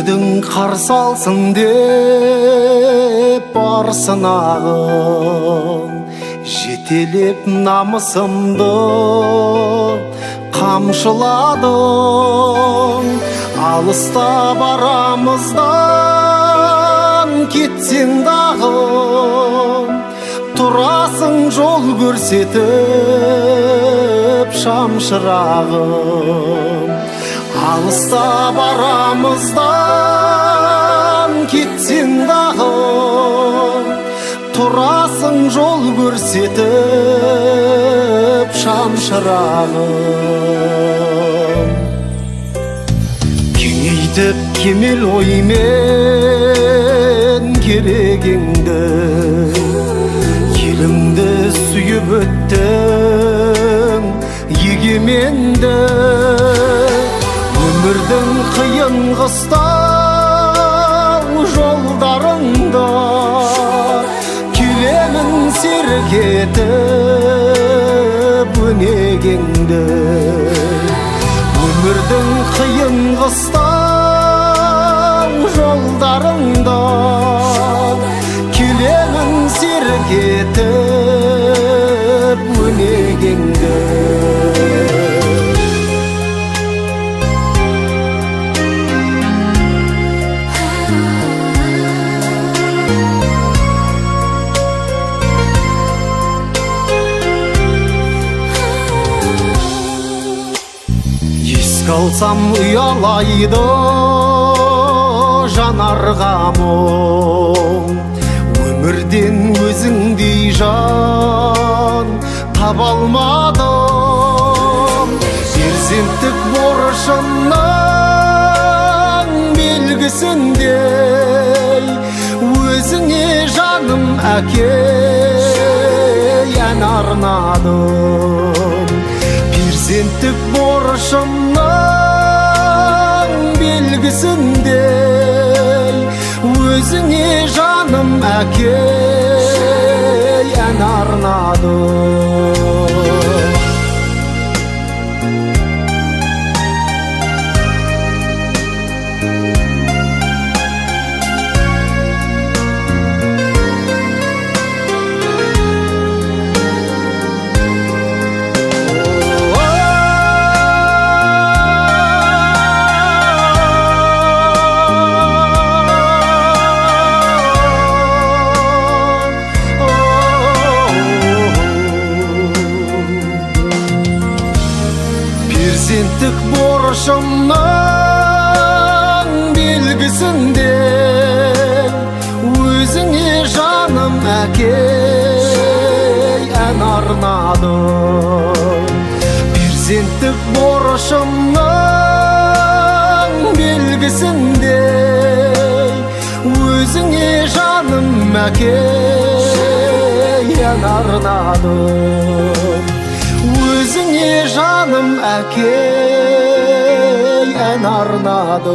өмірдің қарсы алсын деп бар сынағын, жетелеп намысымды қамшыладың. Алыста барамыздан кетсең дағы, тұрасың жол көрсетіп шамшырағым. Алыста барамыздан кетсең дағы, тұрасың жол көрсетіп шамшырағым. Кеңейтіп кемел оймен керегіңді, еліңді сүйіп өттің егеменді. Өмірдің қиын қыстау жолдарында келемін серік етіп өнегеңді. Өмірдің қиын қыстау жолдарында келемін серік етіп өнегеңді. Қалсам ұялайды жанарға мұң, өмірден өзіңдей жан таба алмадым. Перзенттік борышымның белгісіндей өзіңе жаным әкей ән арнадым. Перзенттік борышымның белгісіндей өзіңе жаным әкей ән арнадым. Перзенттік борышымның белгісіндей өзіңе жаным әкей ән арнадым. Перзенттік борышымның белгісіндей өзіңе жаным әкей ән арнадым. Өзіңе жаным әкей ән арнадым.